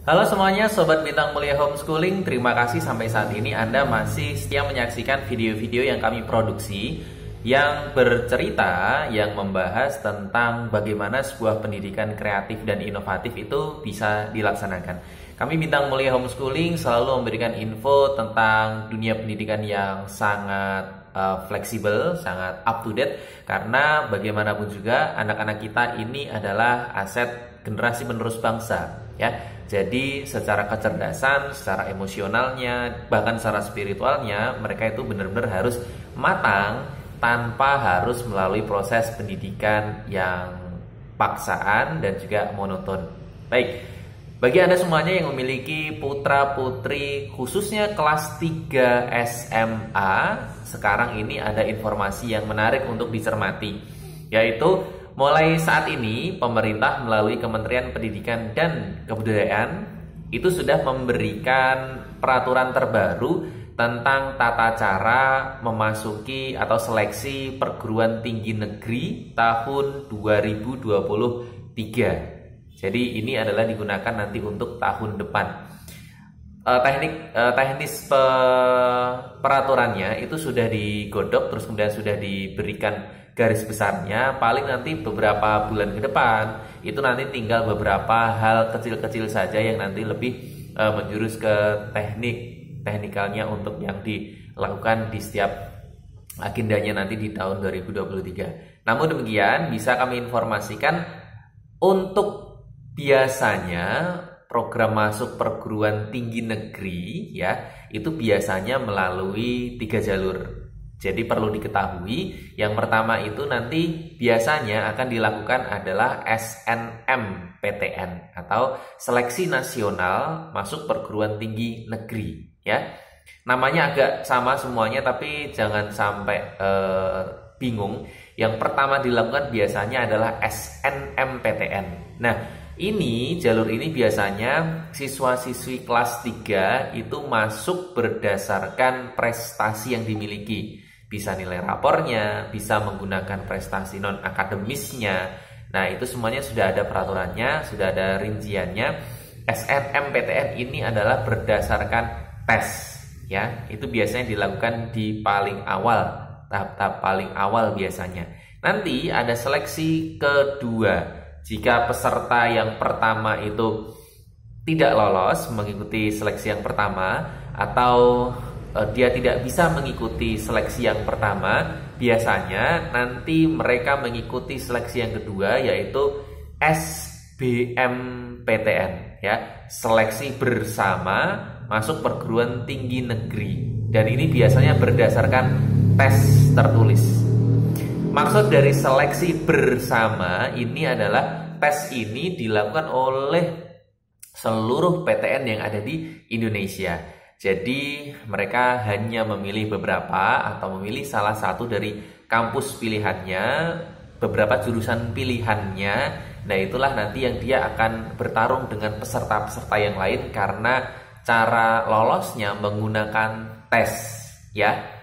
Halo semuanya, Sobat Bintang Mulia Homeschooling. Terima kasih sampai saat ini Anda masih setia menyaksikan video-video yang kami produksi yang bercerita, yang membahas tentang bagaimana sebuah pendidikan kreatif dan inovatif itu bisa dilaksanakan. Kami Bintang Mulia Homeschooling selalu memberikan info tentang dunia pendidikan yang sangat fleksibel, sangat up to date, karena bagaimanapun juga anak-anak kita ini adalah aset generasi penerus bangsa, ya. Jadi secara kecerdasan, secara emosionalnya, bahkan secara spiritualnya, mereka itu benar-benar harus matang tanpa harus melalui proses pendidikan yang paksaan dan juga monoton. Baik, bagi Anda semuanya yang memiliki putra-putri khususnya kelas 3 SMA, sekarang ini ada informasi yang menarik untuk dicermati, yaitu mulai saat ini, pemerintah melalui Kementerian Pendidikan dan Kebudayaan itu sudah memberikan peraturan terbaru tentang tata cara memasuki atau seleksi perguruan tinggi negeri tahun 2023. Jadi ini adalah digunakan nanti untuk tahun depan. Teknis peraturannya itu sudah digodok, terus kemudian sudah diberikan garis besarnya. Paling nanti beberapa bulan ke depan itu nanti tinggal beberapa hal kecil-kecil saja yang nanti lebih menjurus ke teknikalnya untuk yang dilakukan di setiap agendanya nanti di tahun 2023. Namun demikian, bisa kami informasikan untuk biasanya program masuk perguruan tinggi negeri, ya, itu biasanya melalui 3 jalur. Jadi perlu diketahui, yang pertama itu nanti biasanya akan dilakukan adalah SNMPTN atau Seleksi Nasional Masuk Perguruan Tinggi Negeri, ya. Namanya agak sama semuanya, tapi jangan sampai bingung. Yang pertama dilakukan biasanya adalah SNMPTN. Nah, jalur ini biasanya siswa-siswi kelas 3 itu masuk berdasarkan prestasi yang dimiliki. Bisa nilai rapornya, bisa menggunakan prestasi non-akademisnya. Nah, itu semuanya sudah ada peraturannya, sudah ada rinciannya. SNMPTN ini adalah berdasarkan tes, ya. Itu biasanya dilakukan di paling awal, tahap-tahap paling awal biasanya. Nanti ada seleksi kedua. Jika peserta yang pertama itu tidak lolos mengikuti seleksi yang pertama, atau dia tidak bisa mengikuti seleksi yang pertama, biasanya nanti mereka mengikuti seleksi yang kedua, yaitu SBMPTN, ya, seleksi bersama masuk perguruan tinggi negeri. Dan ini biasanya berdasarkan tes tertulis. Maksud dari seleksi bersama ini adalah tes ini dilakukan oleh seluruh PTN yang ada di Indonesia. Jadi mereka hanya memilih beberapa atau memilih salah satu dari kampus pilihannya, beberapa jurusan pilihannya. Nah, itulah nanti yang dia akan bertarung dengan peserta-peserta yang lain karena cara lolosnya menggunakan tes, ya.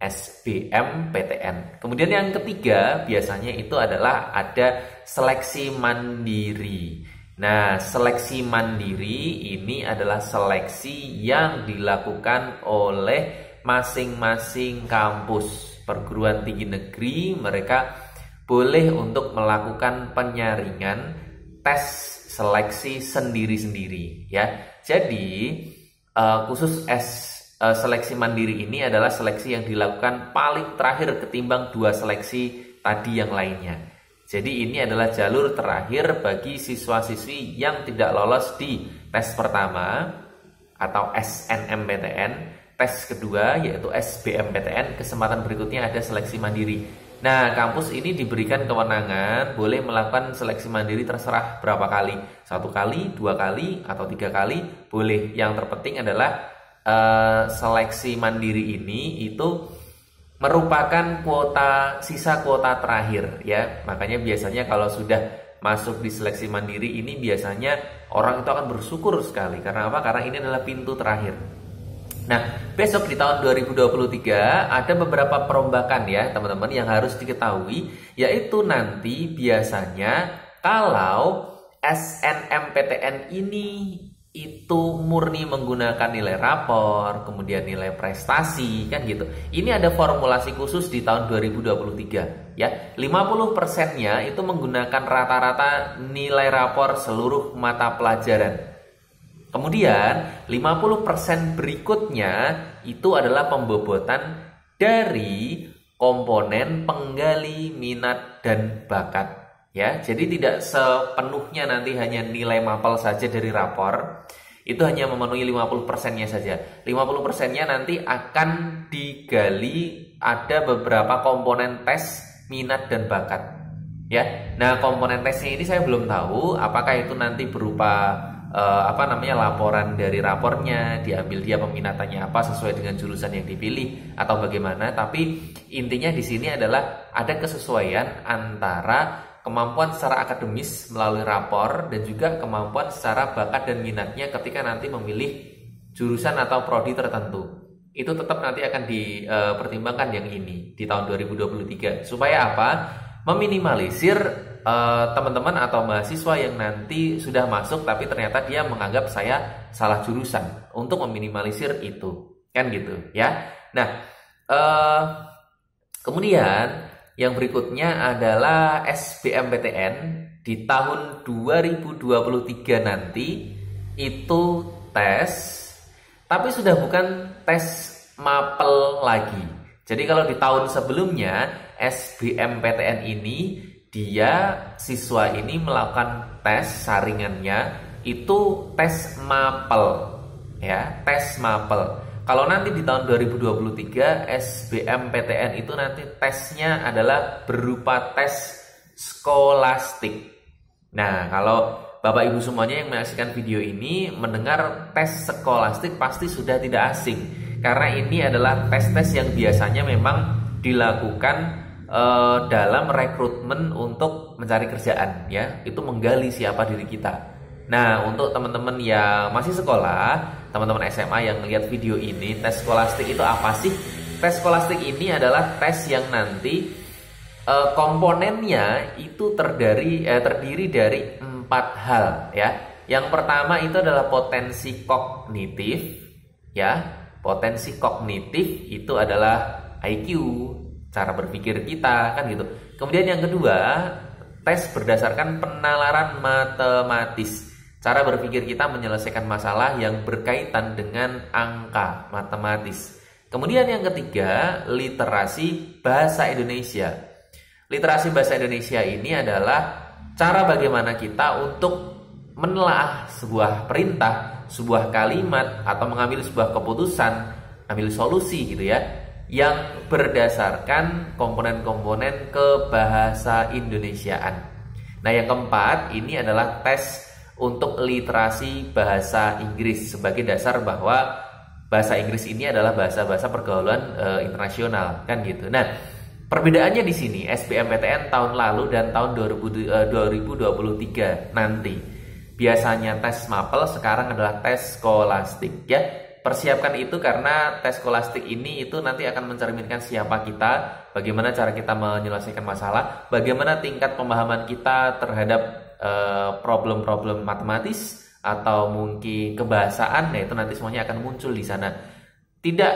SBMPTN. Kemudian yang ketiga biasanya itu adalah ada seleksi mandiri. Nah, seleksi mandiri ini adalah seleksi yang dilakukan oleh masing-masing kampus perguruan tinggi negeri. Mereka boleh untuk melakukan penyaringan tes seleksi sendiri-sendiri, ya. Jadi khusus seleksi mandiri ini adalah seleksi yang dilakukan paling terakhir ketimbang 2 seleksi tadi yang lainnya. Jadi ini adalah jalur terakhir bagi siswa-siswi yang tidak lolos di tes pertama atau SNMPTN, tes kedua yaitu SBMPTN, kesempatan berikutnya ada seleksi mandiri. Nah, kampus ini diberikan kewenangan boleh melakukan seleksi mandiri terserah berapa kali, 1 kali, 2 kali, atau 3 kali, boleh. Yang terpenting adalah seleksi mandiri ini itu merupakan sisa kuota terakhir, ya. Makanya biasanya kalau sudah masuk di seleksi mandiri ini biasanya orang itu akan bersyukur sekali. Karena apa? Karena ini adalah pintu terakhir. Nah, besok di tahun 2023 ada beberapa perombakan, ya teman-teman, yang harus diketahui, yaitu nanti biasanya kalau SNMPTN ini itu murni menggunakan nilai rapor, kemudian nilai prestasi, kan gitu. Ini ada formulasi khusus di tahun 2023 ya. 50%-nya itu menggunakan rata-rata nilai rapor seluruh mata pelajaran. Kemudian 50% berikutnya itu adalah pembobotan dari komponen penggali minat dan bakat. Ya, jadi tidak sepenuhnya nanti hanya nilai mapel saja dari rapor. Itu hanya memenuhi 50%-nya saja. 50%-nya nanti akan digali ada beberapa komponen tes minat dan bakat. Ya. Nah, komponen tesnya ini saya belum tahu apakah itu nanti berupa laporan dari rapornya, diambil dia peminatannya apa sesuai dengan jurusan yang dipilih atau bagaimana. Tapi intinya di sini adalah ada kesesuaian antara kemampuan secara akademis melalui rapor dan juga kemampuan secara bakat dan minatnya ketika nanti memilih jurusan atau prodi tertentu. Itu tetap nanti akan dipertimbangkan yang ini di tahun 2023. Supaya apa? Meminimalisir teman-teman atau mahasiswa yang nanti sudah masuk tapi ternyata dia menganggap saya salah jurusan, untuk meminimalisir itu. Kan gitu ya. Nah, kemudian yang berikutnya adalah SBMPTN di tahun 2023 nanti itu tes, tapi sudah bukan tes mapel lagi. Jadi kalau di tahun sebelumnya SBMPTN ini siswa ini melakukan tes saringannya itu tes mapel ya, tes mapel. Kalau nanti di tahun 2023 SBMPTN itu nanti tesnya adalah berupa tes skolastik. Nah, kalau Bapak Ibu semuanya yang menyaksikan video ini mendengar tes skolastik pasti sudah tidak asing. Karena ini adalah tes-tes yang biasanya memang dilakukan dalam rekrutmen untuk mencari kerjaan ya. Itu menggali siapa diri kita. Nah, untuk teman-teman yang masih sekolah, teman-teman SMA yang melihat video ini, tes skolastik itu apa sih? Tes skolastik ini adalah tes yang nanti komponennya itu terdiri dari 4 hal ya. Yang pertama itu adalah potensi kognitif ya. Potensi kognitif itu adalah IQ, cara berpikir kita, kan gitu. Kemudian yang kedua, tes berdasarkan penalaran matematis. Cara berpikir kita menyelesaikan masalah yang berkaitan dengan angka matematis. Kemudian yang ketiga, literasi bahasa Indonesia. Literasi bahasa Indonesia ini adalah cara bagaimana kita untuk menelaah sebuah perintah, sebuah kalimat, atau mengambil sebuah keputusan, ambil solusi gitu ya, yang berdasarkan komponen-komponen kebahasa Indonesiaan. Nah, yang keempat ini adalah tes untuk literasi bahasa Inggris sebagai dasar bahwa bahasa Inggris ini adalah bahasa-bahasa pergaulan internasional, kan gitu. Nah, perbedaannya di sini SBMPTN tahun lalu dan tahun 2023 nanti. Biasanya tes mapel, sekarang adalah tes skolastik ya. Persiapkan itu karena tes skolastik ini itu nanti akan mencerminkan siapa kita, bagaimana cara kita menyelesaikan masalah, bagaimana tingkat pemahaman kita terhadap problem-problem matematis atau mungkin kebahasaan. Nah, itu nanti semuanya akan muncul di sana. Tidak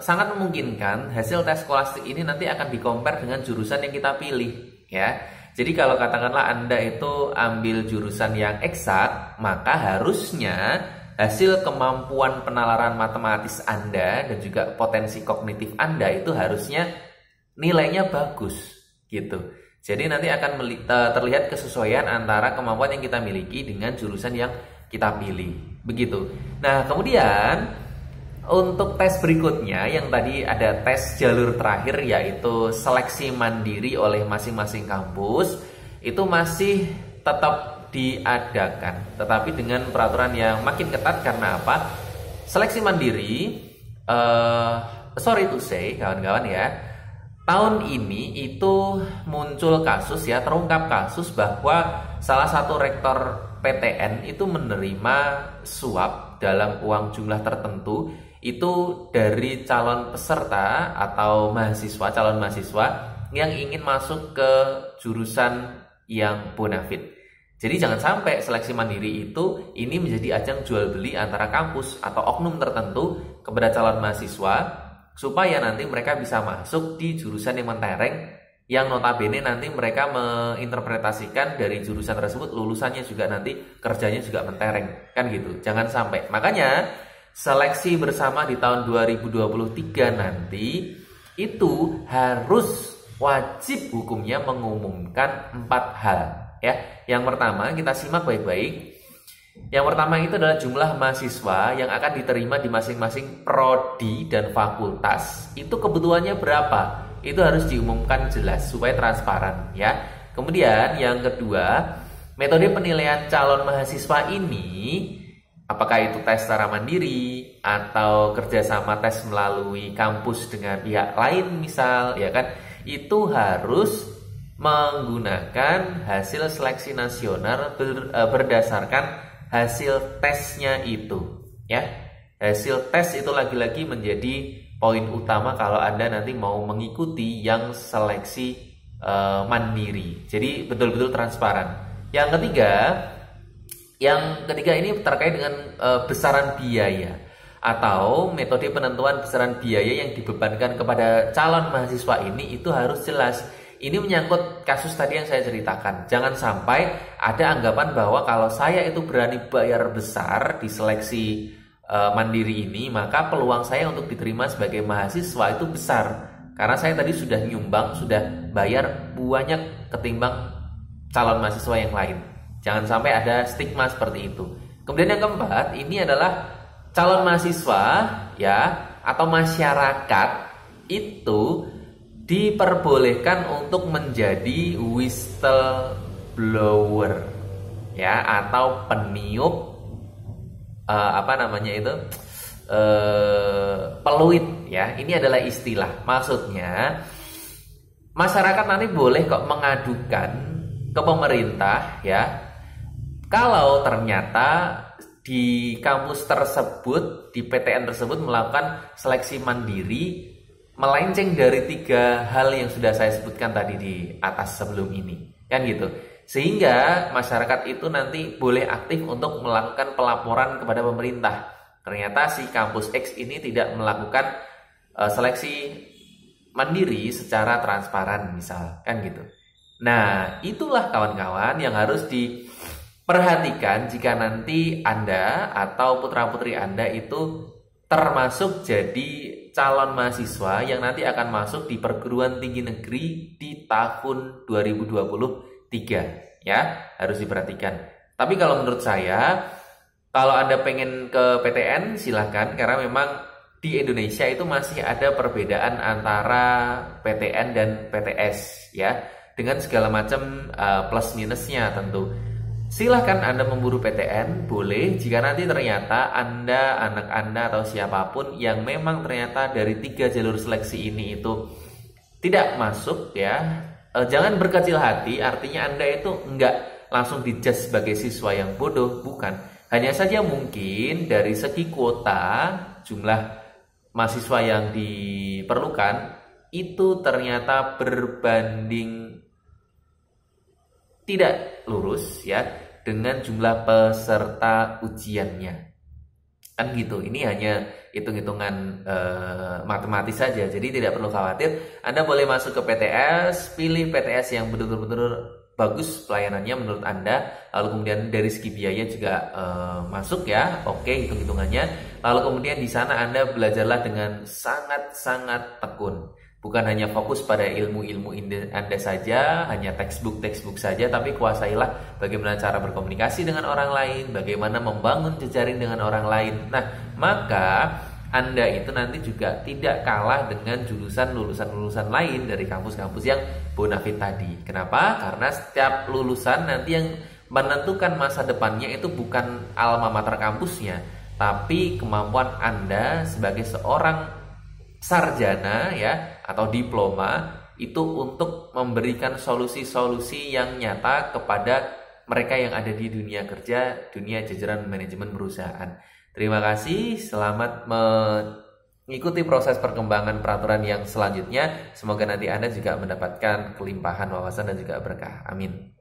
sangat memungkinkan hasil tes skolastik ini nanti akan di-compare dengan jurusan yang kita pilih ya. Jadi kalau katakanlah Anda itu ambil jurusan yang eksak, maka harusnya hasil kemampuan penalaran matematis Anda dan juga potensi kognitif Anda itu harusnya nilainya bagus gitu. Jadi nanti akan terlihat kesesuaian antara kemampuan yang kita miliki dengan jurusan yang kita pilih. Begitu. Nah, kemudian untuk tes berikutnya yang tadi ada tes jalur terakhir yaitu seleksi mandiri oleh masing-masing kampus, itu masih tetap diadakan, tetapi dengan peraturan yang makin ketat. Karena apa? Seleksi mandiri, sorry to say kawan-kawan ya, tahun ini itu muncul kasus ya, terungkap kasus bahwa salah satu rektor PTN itu menerima suap dalam uang jumlah tertentu itu dari calon peserta atau mahasiswa, calon mahasiswa yang ingin masuk ke jurusan yang bonafit. Jadi jangan sampai seleksi mandiri itu ini menjadi ajang jual beli antara kampus atau oknum tertentu kepada calon mahasiswa supaya nanti mereka bisa masuk di jurusan yang mentereng, yang notabene nanti mereka menginterpretasikan dari jurusan tersebut lulusannya juga nanti kerjanya juga mentereng, kan gitu. Jangan sampai. Makanya seleksi bersama di tahun 2023 nanti itu harus wajib hukumnya mengumumkan 4 hal ya. Yang pertama kita simak baik-baik. Yang pertama itu adalah jumlah mahasiswa yang akan diterima di masing-masing prodi dan fakultas. Itu kebutuhannya berapa? Itu harus diumumkan jelas supaya transparan ya. Kemudian yang kedua, metode penilaian calon mahasiswa ini, apakah itu tes secara mandiri atau kerjasama tes melalui kampus dengan pihak lain misal ya kan, itu harus menggunakan hasil seleksi nasional berdasarkan hasil tesnya itu ya. Hasil tes itu lagi-lagi menjadi poin utama kalau Anda nanti mau mengikuti yang seleksi mandiri. Jadi betul-betul transparan. Yang ketiga ini terkait dengan besaran biaya atau metode penentuan besaran biaya yang dibebankan kepada calon mahasiswa ini itu harus jelas. Ini menyangkut kasus tadi yang saya ceritakan. Jangan sampai ada anggapan bahwa kalau saya itu berani bayar besar di seleksi mandiri ini, maka peluang saya untuk diterima sebagai mahasiswa itu besar. Karena saya tadi sudah nyumbang, sudah bayar banyak ketimbang calon mahasiswa yang lain. Jangan sampai ada stigma seperti itu. Kemudian yang keempat, ini adalah calon mahasiswa ya atau masyarakat itu diperbolehkan untuk menjadi whistleblower ya atau peniup peluit ya. Ini adalah istilah. Maksudnya masyarakat nanti boleh kok mengadukan ke pemerintah ya kalau ternyata di kampus tersebut, di PTN tersebut melakukan seleksi mandiri melenceng dari 3 hal yang sudah saya sebutkan tadi di atas sebelum ini, kan gitu. Sehingga masyarakat itu nanti boleh aktif untuk melakukan pelaporan kepada pemerintah. Ternyata si kampus X ini tidak melakukan seleksi mandiri secara transparan misal, kan gitu. Nah, itulah kawan-kawan yang harus diperhatikan jika nanti Anda atau putra-putri Anda itu termasuk jadi calon mahasiswa yang nanti akan masuk di perguruan tinggi negeri di tahun 2023 ya, harus diperhatikan. Tapi kalau menurut saya, kalau Anda pengen ke PTN silahkan, karena memang di Indonesia itu masih ada perbedaan antara PTN dan PTS ya, dengan segala macam plus minusnya tentu. Silahkan Anda memburu PTN, boleh jika nanti ternyata Anda, anak Anda atau siapapun yang memang ternyata dari 3 jalur seleksi ini itu tidak masuk ya. Jangan berkecil hati, artinya Anda itu enggak langsung dijudge sebagai siswa yang bodoh, bukan. Hanya saja mungkin dari segi kuota, jumlah mahasiswa yang diperlukan itu ternyata berbanding tidak lurus ya dengan jumlah peserta ujiannya, kan gitu. Ini hanya hitung-hitungan matematis saja, jadi tidak perlu khawatir. Anda boleh masuk ke PTS, pilih PTS yang betul-betul bagus pelayanannya menurut Anda, lalu kemudian dari segi biaya juga masuk ya, oke hitung-hitungannya. Lalu kemudian di sana Anda belajarlah dengan sangat-sangat tekun. Bukan hanya fokus pada ilmu-ilmu Anda saja, hanya textbook saja, tapi kuasailah bagaimana cara berkomunikasi dengan orang lain, bagaimana membangun jejaring dengan orang lain. Nah, maka Anda itu nanti juga tidak kalah dengan lulusan-lulusan lain dari kampus-kampus yang bonafit tadi. Kenapa? Karena setiap lulusan nanti yang menentukan masa depannya itu bukan alma mater kampusnya, tapi kemampuan Anda sebagai seorang sarjana ya atau diploma itu untuk memberikan solusi-solusi yang nyata kepada mereka yang ada di dunia kerja, dunia jajaran manajemen perusahaan. Terima kasih, selamat mengikuti proses perkembangan peraturan yang selanjutnya. Semoga nanti Anda juga mendapatkan kelimpahan wawasan dan juga berkah. Amin.